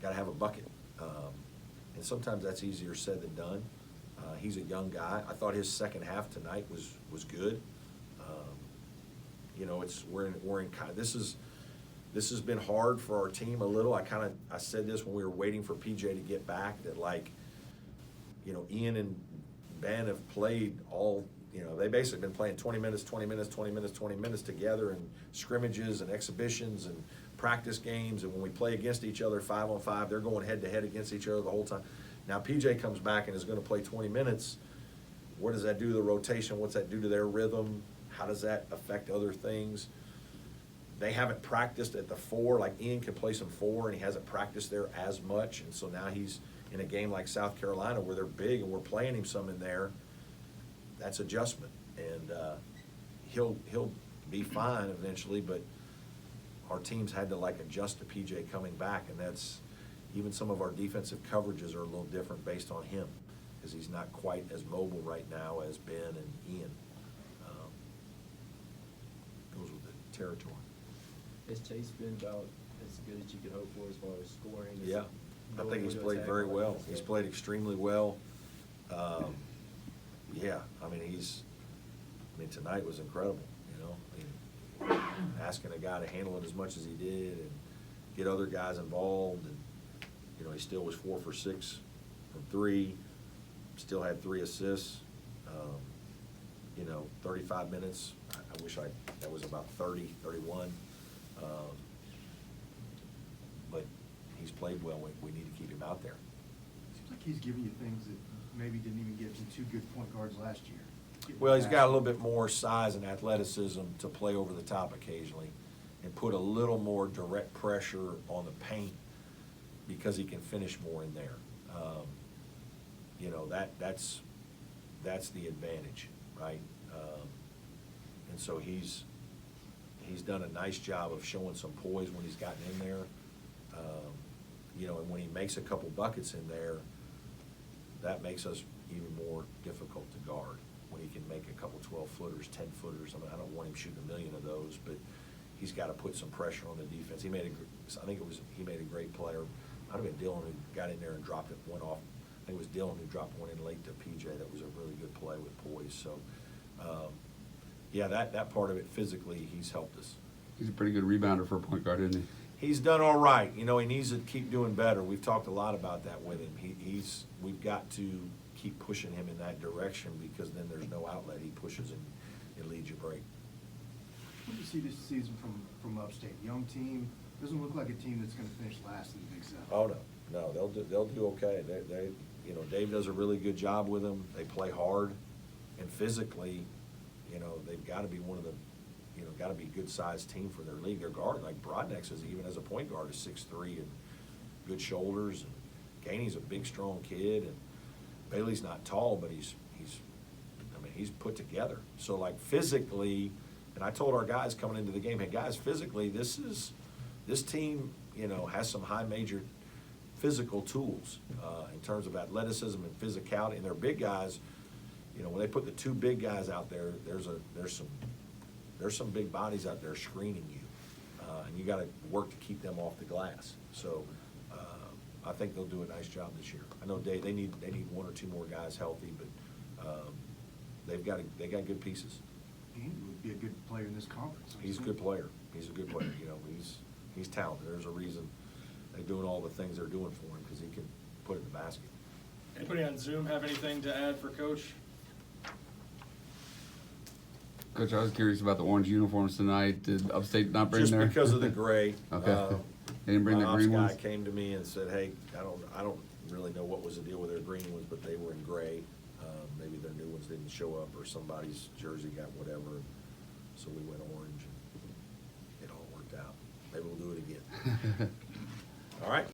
got to have a bucket. And sometimes that's easier said than done. He's a young guy. I thought his second half tonight was good. You know, we're in kind of, this has been hard for our team a little. I said this when we were waiting for PJ to get back, that, like, you know, Ian and Ben have played all, you know, they basically been playing 20 minutes, 20 minutes, 20 minutes, 20 minutes together in scrimmages and exhibitions and practice games. And when we play against each other 5-on-5, they're going head to head against each other the whole time. Now PJ comes back and is going to play 20 minutes. What does that do to the rotation? What's that do to their rhythm? How does that affect other things? They haven't practiced at the 4. Like, Ian can play some 4, and he hasn't practiced there as much. And so now he's in a game like South Carolina where they're big and we're playing him some in there. That's adjustment. And he'll be fine eventually, but our teams had to, like, adjust to PJ coming back, and that's, even some of our defensive coverages are a little different based on him, because he's not quite as mobile right now as Ben and Ian. Goes with the territory. Has Chase been about as good as you could hope for as far as scoring? Yeah, I think he's played very well. He's played extremely well. Yeah, I mean, tonight was incredible, you know. Asking a guy to handle it as much as he did and get other guys involved, and, you know, he still was 4 for 6 from 3, still had 3 assists. You know, 35 minutes. I wish that was about 30, 31. But he's played well. We need to keep him out there. Seems like he's giving you things that maybe didn't even give to 2 good point guards last year. Well, he's got a little bit more size and athleticism to play over the top occasionally and put a little more direct pressure on the paint because he can finish more in there. You know, that's the advantage, right? And so he's done a nice job of showing some poise when he's gotten in there. You know, and when he makes a couple buckets in there, that makes us even more difficult to guard. When he can make a couple 12-footers, 10-footers. I mean, I don't want him shooting a million of those, but he's got to put some pressure on the defense. He made a great player. Might have been Dylan who got in there and dropped one off. I think it was Dylan who dropped one in late to PJ. That was a really good play with poise. So, yeah, that part of it physically, he's helped us. He's a pretty good rebounder for a point guard, isn't he? He's done all right. You know, he needs to keep doing better. We've talked a lot about that with him. We've got to keep pushing him in that direction, because then there's no outlet. He pushes and it leads you break. What do you see this season from Upstate? Young team, doesn't look like a team that's going to finish last in the Big South. Oh no, they'll do okay. They you know, Dave does a really good job with them. They play hard, and physically, you know, they've got to be one of the, you know, got to be a good sized team for their league. Their guard, like Broadnex, is even as a point guard, is 6'3" and good shoulders. And Gainey's a big, strong kid, and Bailey's not tall, but he's put together. So, like, physically, and I told our guys coming into the game, hey guys, physically, this team, you know, has some high major physical tools in terms of athleticism and physicality, and they're big guys. You know, when they put the 2 big guys out there, there's some big bodies out there screening you, and you got to work to keep them off the glass. So I think they'll do a nice job this year. I know they need 1 or 2 more guys healthy, but they got good pieces. Gainey would be a good player in this conference. He's a good player. He's a good player. You know, he's talented. There's a reason they're doing all the things they're doing for him, because he can put it in the basket. Anybody on Zoom have anything to add for Coach? Coach, I was curious about the orange uniforms tonight. Did Upstate not bring Just their? because of the gray. Okay. They didn't bring my the green ops ones? guy came to me and said, hey, I don't really know what was the deal with their green ones, but they were in gray. Maybe their new ones didn't show up, or somebody's jersey got whatever. So we went orange, and it all worked out. Maybe we'll do it again. All right.